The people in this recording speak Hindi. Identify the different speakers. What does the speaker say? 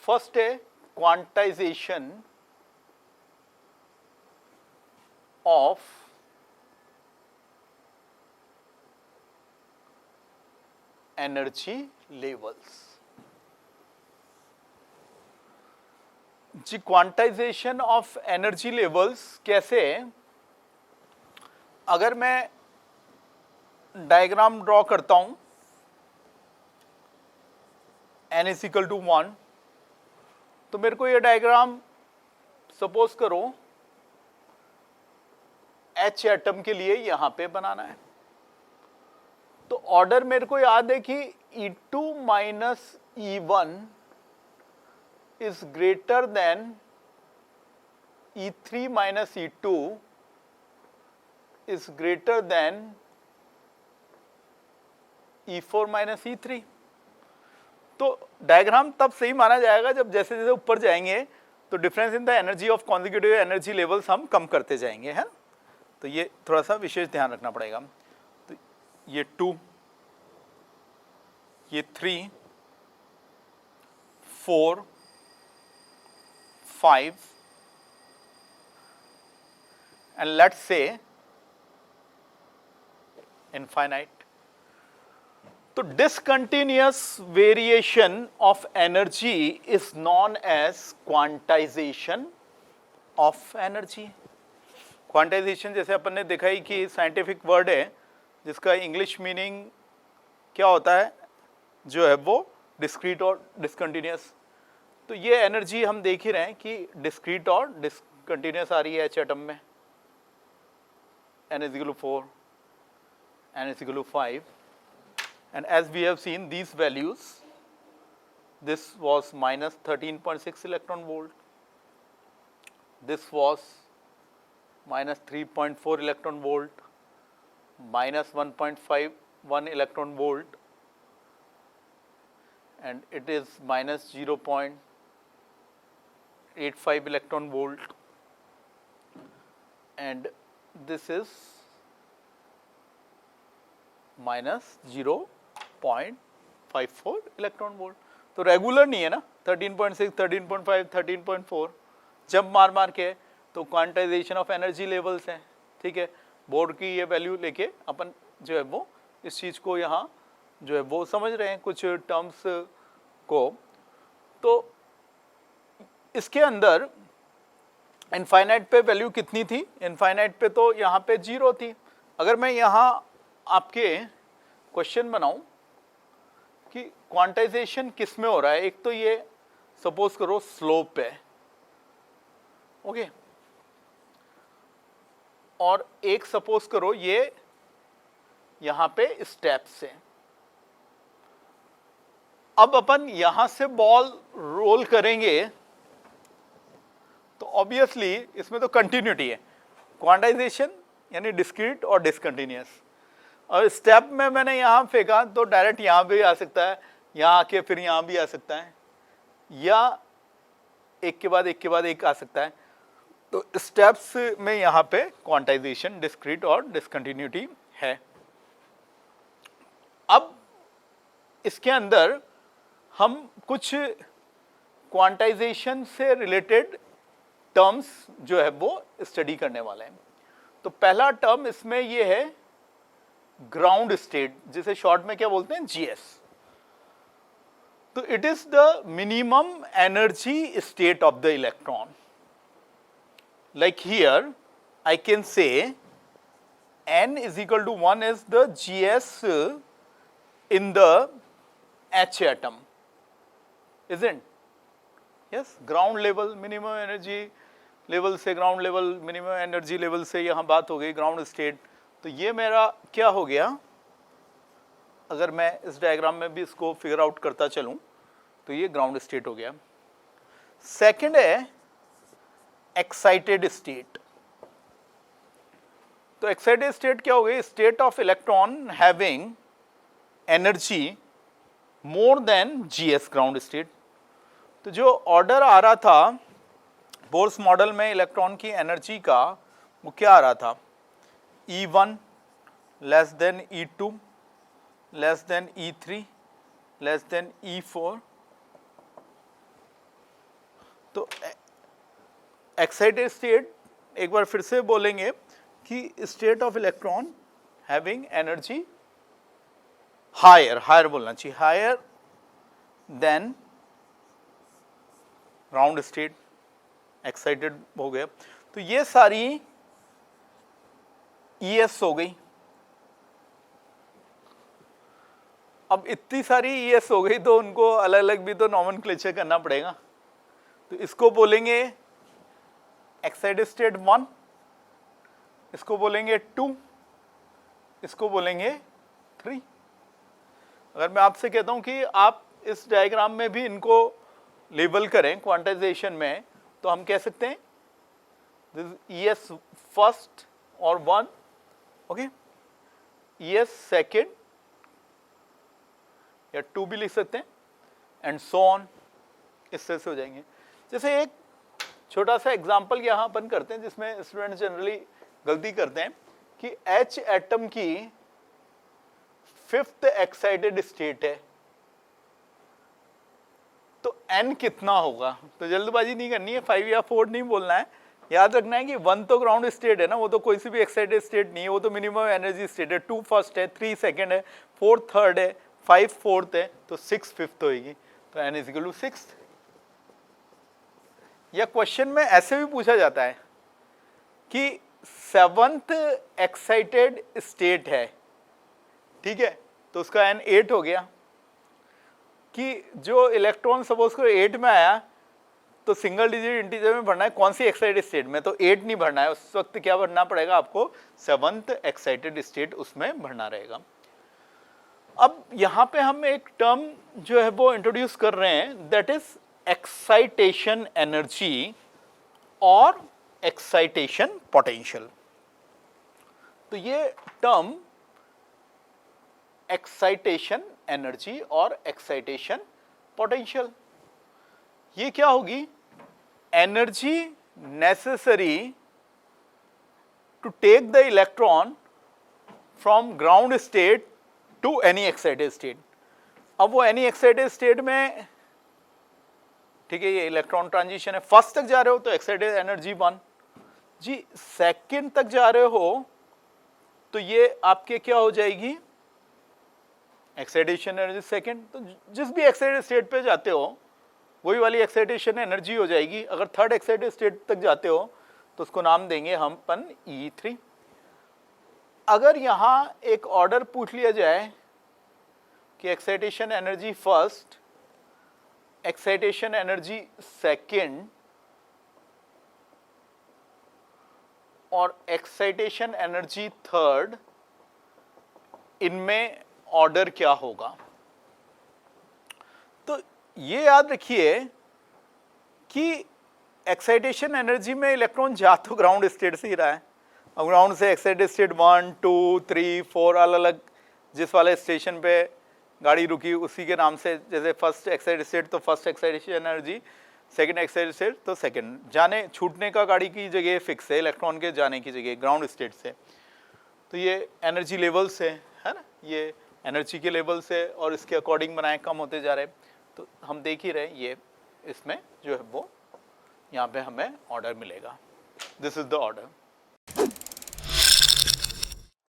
Speaker 1: फर्स्ट है क्वांटाइजेशन ऑफ एनर्जी लेवल्स। जी क्वांटाइजेशन ऑफ एनर्जी लेवल्स कैसे? अगर मैं डायग्राम ड्रॉ करता हूं n इज इक्वल टू 1, तो मेरे को ये डायग्राम सपोज करो H एटम के लिए यहां पे बनाना है। तो ऑर्डर मेरे को याद है कि E2 minus E1 is greater than E3 minus E2 is greater than E4 minus E3। तो डायग्राम तब सही माना जाएगा जब जैसे जैसे ऊपर जाएंगे तो difference in the energy of consecutive energy levels हम कम करते जाएंगे, है। तो ये थोड़ा सा विशेष ध्यान रखना पड़ेगा। तो ये 2, ये 3, 4, 5 एंड लेट्स से इनफाइनाइट। तो discontinuous variation of energy is known as quantisation of energy. Quantisation जैसे अपन ने देखा ही कि साइंटिफिक वर्ड है जिसका इंग्लिश मीनिंग क्या होता है, जो है वो डिस्क्रीट और डिसकंटिन्यूअस। तो ये एनर्जी हम देख ही रहे हैं कि डिस्क्रीट और डिसकंटिन्यूअस आ रही है एच एटम में। n is equal to 4, n is equal to 5, and as we have seen these values, this was minus 13.6 electron volt, this was minus 3.4 electron volt, minus 1.51 electron volt, and it is minus 0.85 electron volt, and this is minus 0.54 electron volt. तो रेगुलर नहीं है ना, 13.6, 13.5, 13.4 जब मार के, तो क्वांटाइजेशन ऑफ एनर्जी लेवल्स हैं, ठीक है। बोर्ड की ये वैल्यू लेके अपन जो है वो इस चीज़ को यहाँ जो है वो समझ रहे हैं कुछ टर्म्स को। तो इसके अंदर इनफाइनाइट पे वैल्यू कितनी थी? इनफाइनाइट पे तो यहाँ पे 0 थी। अगर मैं यहाँ आपके क्वेश्चन बनाऊं कि क्वांटाइजेशन किस में हो रहा है, एक तो ये सपोज करो स्लोप है, ओके, और एक सपोज करो ये यहाँ पे स्टेप्स है। अब अपन यहाँ से बॉल रोल करेंगे तो ऑब्वियसली इसमें तो कंटिन्यूटी है, क्वांटाइजेशन यानी डिस्क्रीट और डिसकंटिन्यूअस। और स्टेप में मैंने यहाँ फेंका तो डायरेक्ट यहाँ भी आ सकता है, यहाँ आके फिर यहाँ भी आ सकता है, या एक के बाद एक के बाद एक आ सकता है। तो स्टेप्स में यहाँ पे क्वांटाइजेशन, डिस्क्रीट और डिसकंटिन्यूटी है। अब इसके अंदर हम कुछ क्वांटाइजेशन से रिलेटेड टर्म्स जो है वो स्टडी करने वाले हैं। तो पहला टर्म इसमें ये है ग्राउंड स्टेट, जिसे शॉर्ट में क्या बोलते हैं, जीएस। तो it is the minimum energy state of the electron. Like here I can say n is equal to 1 is the GS in the H atom, isn't? Yes, ground level minimum energy level से ground level minimum energy level से यहाँ बात हो गई ग्राउंड स्टेट। तो ये मेरा क्या हो गया, अगर मैं इस डायग्राम में भी इसको फिगर आउट करता चलूँ तो ये ग्राउंड स्टेट हो गया। सेकंड है एक्साइटेड स्टेट। तो एक्साइटेड स्टेट क्या हो गई, state of electron having energy more than GS ground state. तो जो ऑर्डर आ रहा था बोर्स मॉडल में इलेक्ट्रॉन की एनर्जी का, वो क्या आ रहा था, E1 less than E2 less than E3 less than E4 तो एक्साइटेड स्टेट एक बार फिर से बोलेंगे कि state of electron having energy higher बोलना चाहिए, higher than ground state, excited हो गया। तो ये सारी ES हो गई। अब इतनी सारी ES हो गई तो उनको अलग अलग भी तो नॉमेनक्लेचर करना पड़ेगा। तो इसको बोलेंगे एक्साइटेड स्टेट 1, इसको बोलेंगे 2, इसको बोलेंगे 3। अगर मैं आपसे कहता हूं कि आप इस डायग्राम में भी इनको लेबल करें क्वांटाइजेशन में, तो हम कह सकते हैं दिस ES फर्स्ट और 1, ओके, ES सेकेंड या 2 भी लिख सकते हैं, एंड सो ऑन, इस तरह से हो जाएंगे। जैसे एक छोटा सा एग्जाम्पल यहाँ अपन करते हैं जिसमें स्टूडेंट जनरली गलती करते हैं कि H एटम की 5th एक्साइटेड स्टेट है, तो N कितना होगा। तो जल्दबाजी नहीं करनी है, 5 या 4 नहीं बोलना है, याद रखना है कि 1 तो ग्राउंड स्टेट है ना, वो तो कोई सी भी एक्साइटेड स्टेट नहीं है, वो तो मिनिमम एनर्जी स्टेट है। 2 फर्स्ट है, 3 सेकेंड है, 4 थर्ड है, 5 फोर्थ है, तो 6 फिफ्थ होगी। तो N = 6। या क्वेश्चन में ऐसे भी पूछा जाता है कि 7th एक्साइटेड स्टेट है, ठीक है, तो उसका N 8 हो गया। कि जो इलेक्ट्रॉन सपोज करो 8 में आया तो सिंगल डिजिट इंटीजर में भरना है, कौन सी एक्साइटेड स्टेट में, तो 8 नहीं भरना है, उस वक्त क्या भरना पड़ेगा आपको, 7th एक्साइटेड स्टेट उसमें भरना रहेगा। अब यहाँ पे हम एक टर्म जो है वो इंट्रोड्यूस कर रहे हैं, दैट इज एक्साइटेशन एनर्जी और एक्साइटेशन पोटेंशियल। तो ये टर्म एक्साइटेशन एनर्जी और एक्साइटेशन पोटेंशियल, ये क्या होगी, energy necessary to take the electron from ground state to any excited state. अब वो एनी एक्साइटेड स्टेट में, ठीक है, ये इलेक्ट्रॉन ट्रांजिशन है, फर्स्ट तक जा रहे हो तो एक्साइटेड एनर्जी 1 जी, सेकंड तक जा रहे हो तो ये आपके क्या हो जाएगी, एक्साइटेशन एनर्जी सेकंड। तो जिस भी एक्साइटेड स्टेट पे जाते हो वही वाली एक्साइटेशन एनर्जी हो जाएगी। अगर थर्ड एक्साइटेड स्टेट तक जाते हो तो उसको नाम देंगे हम अपन E3। अगर यहां एक ऑर्डर पूछ लिया जाए कि excitation energy first, excitation energy second और एक्साइटेशन एनर्जी थर्ड, इनमें ऑर्डर क्या होगा, तो ये याद रखिए कि एक्साइटेशन एनर्जी में इलेक्ट्रॉन जा तो ग्राउंड स्टेट से ही रहा है। अब ग्राउंड से एक्साइटेड स्टेट 1, 2, 3, 4 अलग अलग जिस वाले स्टेशन पे गाड़ी रुकी उसी के नाम से, जैसे फर्स्ट एक्साइटेड स्टेट तो first excitation energy, second excited state तो सेकंड, जाने छूटने का गाड़ी की जगह फिक्स है, इलेक्ट्रॉन के जाने की जगह ग्राउंड स्टेट से। तो ये एनर्जी लेवल से है ना, ये एनर्जी के लेवल से और इसके अकॉर्डिंग बनाए कम होते जा रहे। तो हम देख ही रहे, ये इसमें जो है वो यहाँ पे हमें ऑर्डर मिलेगा, दिस इज द ऑर्डर।